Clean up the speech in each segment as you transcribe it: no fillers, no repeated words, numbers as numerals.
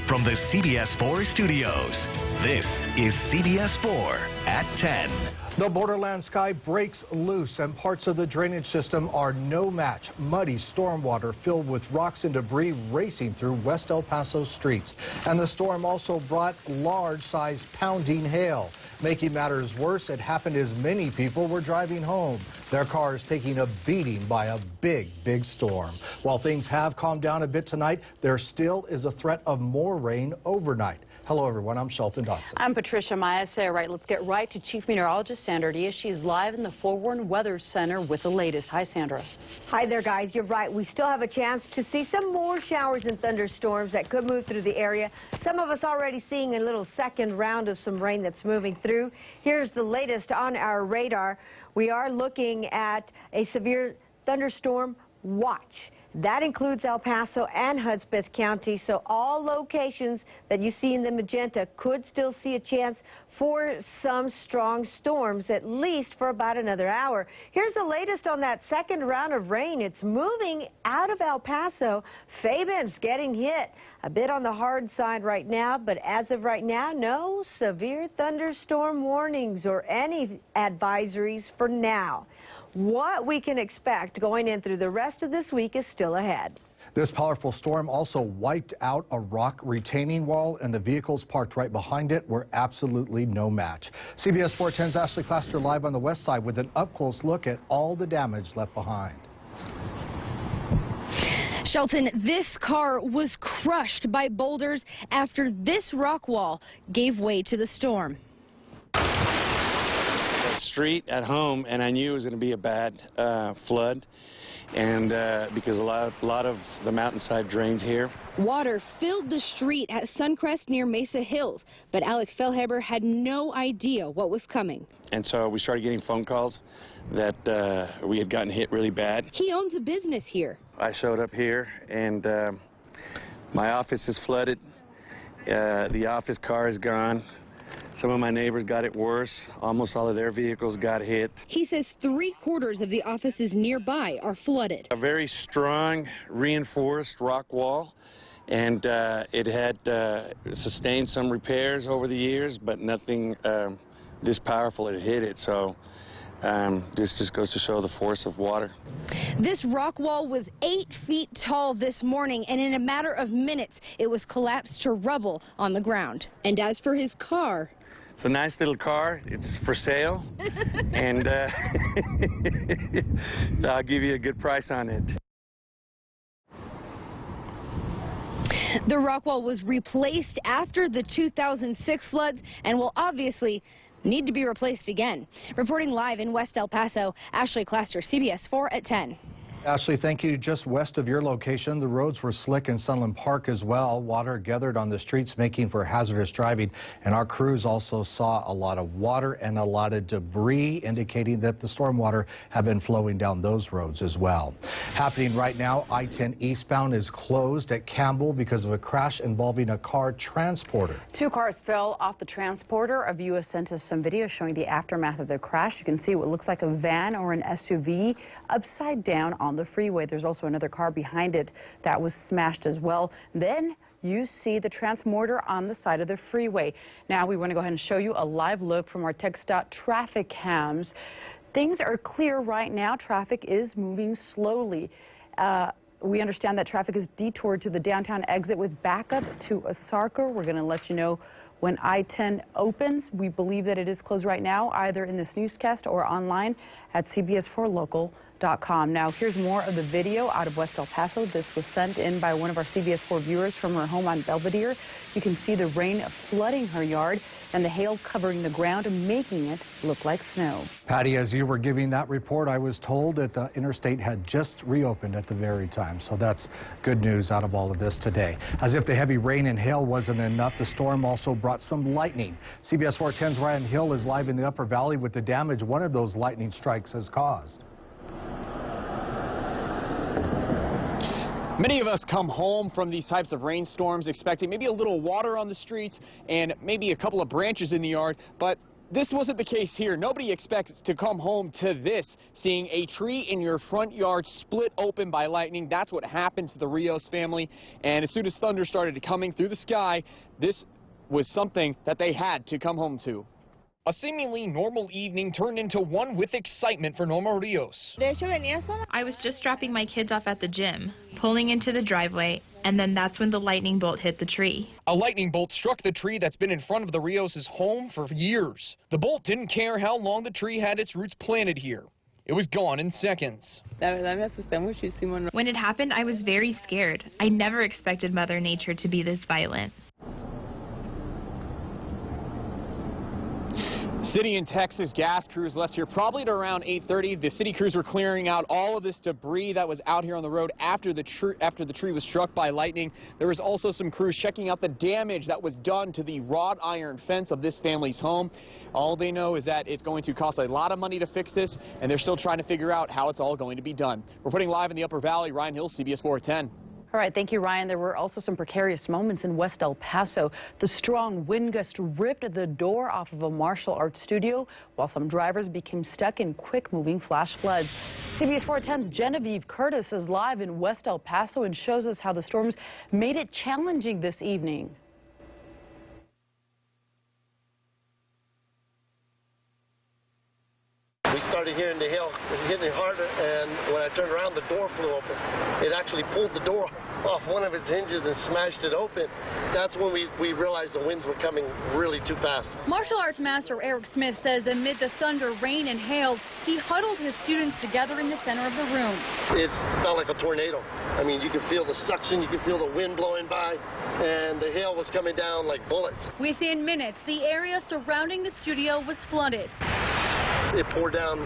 From the CBS4 studios, this is CBS4 at 10. The borderland sky breaks loose and parts of the drainage system are no match. Muddy stormwater filled with rocks and debris racing through West El Paso streets. And the storm also brought large-sized pounding hail. Making matters worse, it happened as many people were driving home. Their cars taking a beating by a big storm. While things have calmed down a bit tonight, there still is a threat of more rain overnight. Hello, everyone. I'm Shelton Dotson. I'm Patricia Maya. All right, let's get right to Chief Meteorologist Sandra Diaz. She's live in the Forewarned Weather Center with the latest. Hi, Sandra. Hi there, guys. You're right. We still have a chance to see some more showers and thunderstorms that could move through the area. Some of us already seeing a little second round of some rain that's moving through. Here's the latest on our radar. We are looking at a severe thunderstorm watch. That includes El Paso and Hudspeth County, so all locations that you see in the magenta could still see a chance for some strong storms, at least for about another hour. Here's the latest on that second round of rain. It's moving out of El Paso. Fabin's getting hit a bit on the hard side right now, but as of right now, no severe thunderstorm warnings or any advisories for now. What we can expect going in through the rest of this week is still ahead. This powerful storm also wiped out a rock retaining wall, and the vehicles parked right behind it were absolutely no match. CBS 410's Ashley Claster live on the west side with an up-close look at all the damage left behind. Shelton, this car was crushed by boulders after this rock wall gave way to the storm. Street at home, and I knew it was going to be a bad flood, and because a lot of the mountainside drains here. Water filled the street at Suncrest near Mesa Hills, but Alex Fellhaber had no idea what was coming. And so we started getting phone calls that we had gotten hit really bad. He owns a business here. I showed up here, and my office is flooded. The office car is gone. Some of my neighbors got it worse. Almost all of their vehicles got hit. He says 3/4 of the offices nearby are flooded. A very strong, reinforced rock wall, and it had sustained some repairs over the years, but nothing this powerful had hit it. So this just goes to show the force of water. This rock wall was 8 feet tall this morning, and in a matter of minutes, it was collapsed to rubble on the ground. And as for his car, it's a nice little car. It's for sale, and I'll give you a good price on it. The rock wall was replaced after the 2006 floods and will obviously need to be replaced again. Reporting live in West El Paso, Ashley Claster, CBS 4 at 10. Ashley, thank you. Just west of your location, the roads were slick in Sunland Park as well. Water gathered on the streets, making for hazardous driving. And our crews also saw a lot of water and a lot of debris, indicating that the stormwater had been flowing down those roads as well. Happening right now, I-10 eastbound is closed at Campbell because of a crash involving a car transporter. 2 cars fell off the transporter. A viewer sent us some video showing the aftermath of the crash. You can see what looks like a van or an SUV upside down on the freeway. There's also another car behind it that was smashed as well. Then you see the transporter on the side of the freeway. Now we want to go ahead and show you a live look from our TxDOT traffic cams. Things are clear right now. Traffic is moving slowly. We understand that traffic is detoured to the downtown exit with backup to Asarco. We're going to let you know when I-10 opens. We believe that it is closed right now, either in this newscast or online at cbs4local.com. Now, here's more of the video out of West El Paso. This was sent in by one of our CBS 4 viewers from her home on Belvedere. You can see the rain flooding her yard and the hail covering the ground, making it look like snow. Patty, as you were giving that report, I was told that the interstate had just reopened at the very time. So that's good news out of all of this today. As if the heavy rain and hail wasn't enough, the storm also brought some lightning. CBS 410's Ryan Hill is live in the Upper Valley with the damage one of those lightning strikes has caused. Many of us come home from these types of rainstorms expecting maybe a little water on the streets and maybe a couple of branches in the yard, but This wasn't the case here. Nobody expects to come home to this, seeing a tree in your front yard split open by lightning. That's what happened to the Rios family. And as soon as thunder started coming through the sky, this was something that they had to come home to. A seemingly normal evening turned into one with excitement for Norma Rios. I was just dropping my kids off at the gym, pulling into the driveway, and then that's when the lightning bolt hit the tree. A lightning bolt struck the tree that's been in front of the Rios' home for years. The bolt didn't care how long the tree had its roots planted here. It was gone in seconds. When it happened, I was very scared. I never expected Mother Nature to be this violent. City and Texas gas crews left here probably at around 8:30. The city crews were clearing out all of this debris that was out here on the road after the tree was struck by lightning. There was also some crews checking out the damage that was done to the wrought iron fence of this family's home. All they know is that it's going to cost a lot of money to fix this, and they're still trying to figure out how it's all going to be done. Reporting live in the Upper Valley, Ryan Hill, CBS 4 at 10. All right, thank you, Ryan. There were also some precarious moments in West El Paso. The strong wind gust ripped the door off of a martial arts studio, while some drivers became stuck in quick-moving flash floods. CBS 410's Genevieve Curtis is live in West El Paso and shows us how the storms made it challenging this evening. We started hearing the hail hitting harder, and when I turned around, the door flew open. It actually pulled the door off one of its hinges and smashed it open. That's when we realized the winds were coming really too fast. Martial arts master Eric Smith says amid the thunder, rain, and hail, he huddled his students together in the center of the room. It felt like a tornado. I mean, you could feel the suction, you could feel the wind blowing by, and the hail was coming down like bullets. Within minutes, the area surrounding the studio was flooded. It poured down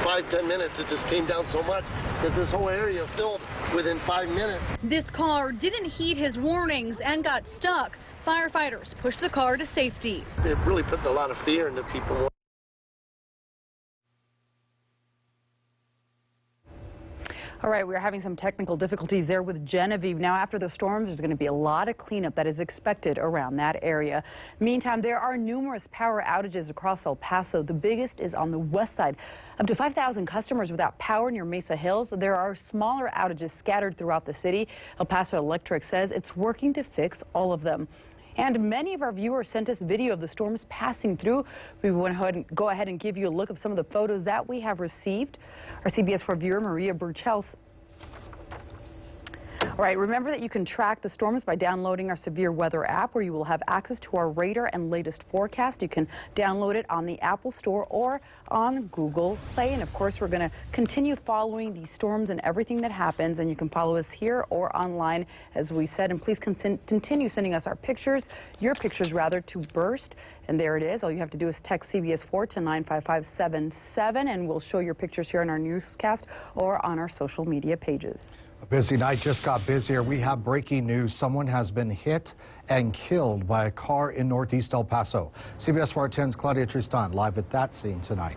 5-10 minutes. It just came down so much that this whole area filled within 5 minutes. This car didn't heed his warnings and got stuck. Firefighters pushed the car to safety. It really put a lot of fear into people. All right, we're having some technical difficulties there with Genevieve. Now, after the storms, there's going to be a lot of cleanup that is expected around that area. Meantime, there are numerous power outages across El Paso. The biggest is on the west side. Up to 5,000 customers without power near Mesa Hills. There are smaller outages scattered throughout the city. El Paso Electric says it's working to fix all of them. And many of our viewers sent us video of the storms passing through. We want to go ahead and give you a look of some of the photos that we have received. Our CBS 4 viewer, Maria Burchels. All right, remember that you can track the storms by downloading our severe weather app, where you will have access to our radar and latest forecast. You can download it on the Apple Store or on Google Play. And of course, we're going to continue following these storms and everything that happens. And you can follow us here or online, as we said. And please continue sending us your pictures rather, to Burst. And there it is. All you have to do is text CBS 4 to 95577, and we'll show your pictures here on our newscast or on our social media pages. A busy night just got busier. We have breaking news. Someone has been hit and killed by a car in northeast El Paso. CBS 410's Claudia Tristan live at that scene tonight.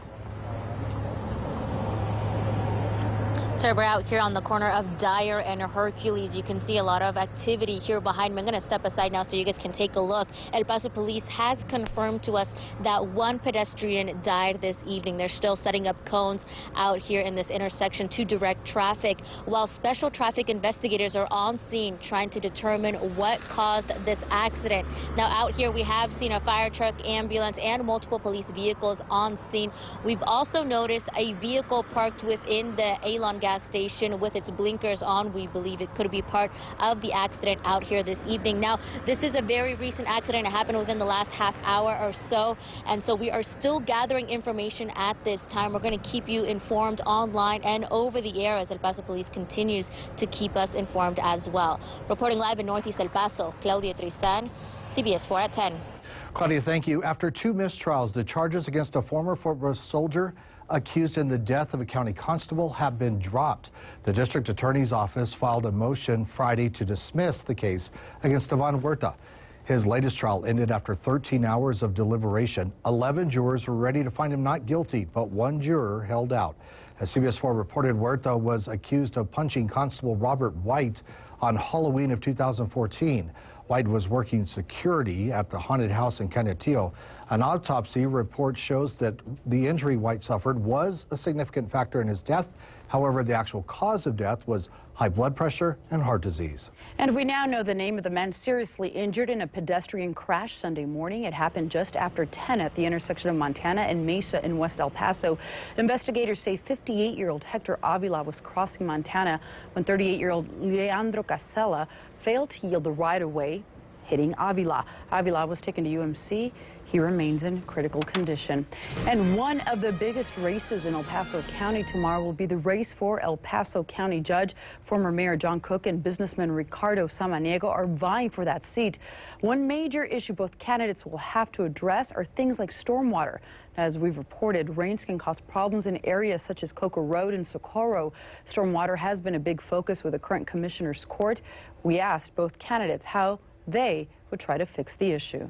So we're out here on the corner of Dyer and Hercules. You can see a lot of activity here behind me. I'm going to step aside now so you guys can take a look. El Paso police has confirmed to us that one pedestrian died this evening. They're still setting up cones out here in this intersection to direct traffic, while special traffic investigators are on scene trying to determine what caused this accident. Now out here we have seen a fire truck, ambulance, and multiple police vehicles on scene. We've also noticed a vehicle parked within the Alon gas station with its blinkers on. We believe it could be part of the accident out here this evening. Now, this is a very recent accident. It happened within the last half hour or so, and so we are still gathering information at this time. We're going to keep you informed online and over the air as El Paso Police continues to keep us informed as well. Reporting live in Northeast El Paso, Claudia Tristan, CBS 4 at 10. Claudia, thank you. After 2 mistrials, the charges against a former Fort Worth soldier accused in the death of a county constable have been dropped. The district attorney's office filed a motion Friday to dismiss the case against Ivan Huerta. His latest trial ended after 13 hours of deliberation. 11 jurors were ready to find him not guilty, but 1 juror held out. As CBS 4 reported, Huerta was accused of punching Constable Robert White on Halloween of 2014. White was working security at the haunted house in Canutillo. An autopsy report shows that the injury White suffered was a significant factor in his death. However, the actual cause of death was high blood pressure and heart disease. And we now know the name of the man seriously injured in a pedestrian crash Sunday morning. It happened just after 10 at the intersection of Montana and Mesa in West El Paso. Investigators say 58-year-old Hector Avila was crossing Montana when 38-year-old Leandro Casella failed to yield the right-of-way, hitting Avila. Avila was taken to UMC. He remains in critical condition. And one of the biggest races in El Paso County tomorrow will be the race for El Paso County Judge. Former Mayor John Cook and businessman Ricardo Samaniego are vying for that seat. One major issue both candidates will have to address are things like stormwater. As we've reported, rains can cause problems in areas such as Coco Road and Socorro. Stormwater has been a big focus with the current commissioner's court. We asked both candidates how they would try to fix the issue.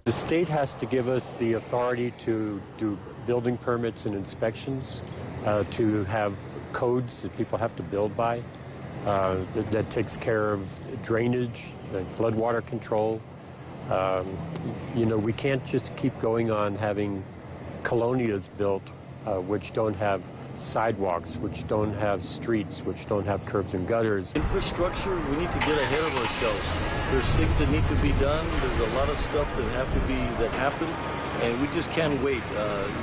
The state has to give us the authority to do building permits and inspections, to have codes that people have to build by, that takes care of drainage and floodwater control. You know, we can't just keep going on having colonias built which don't have sidewalks, which don't have streets, which don't have curbs and gutters. Infrastructure, we need to get ahead of ourselves. There's things that need to be done. There's a lot of stuff that happen, and we just can't wait.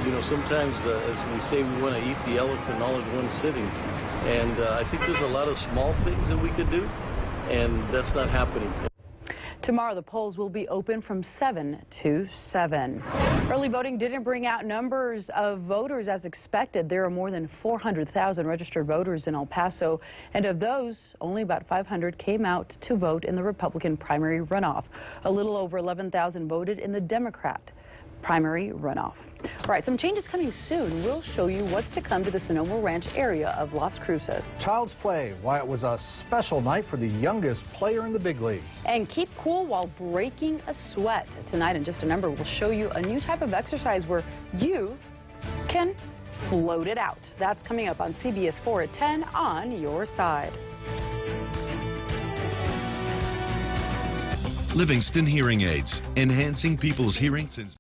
You know, sometimes, as we say, we want to eat the elephant all in one sitting. And I think there's a lot of small things that we could do, and that's not happening. Tomorrow, the polls will be open from 7 to 7. Early voting didn't bring out numbers of voters as expected. There are more than 400,000 registered voters in El Paso, and of those, only about 500 came out to vote in the Republican primary runoff. A little over 11,000 voted in the Democrat primary runoff. All right, some changes coming soon. We'll show you what's to come to the Sonoma Ranch area of Las Cruces. Child's Play, why it was a special night for the youngest player in the big leagues. And keep cool while breaking a sweat. Tonight, in just a number, we'll show you a new type of exercise where you can float it out. That's coming up on CBS 4 at 10 on your side. Livingston Hearing Aids, enhancing people's hearing since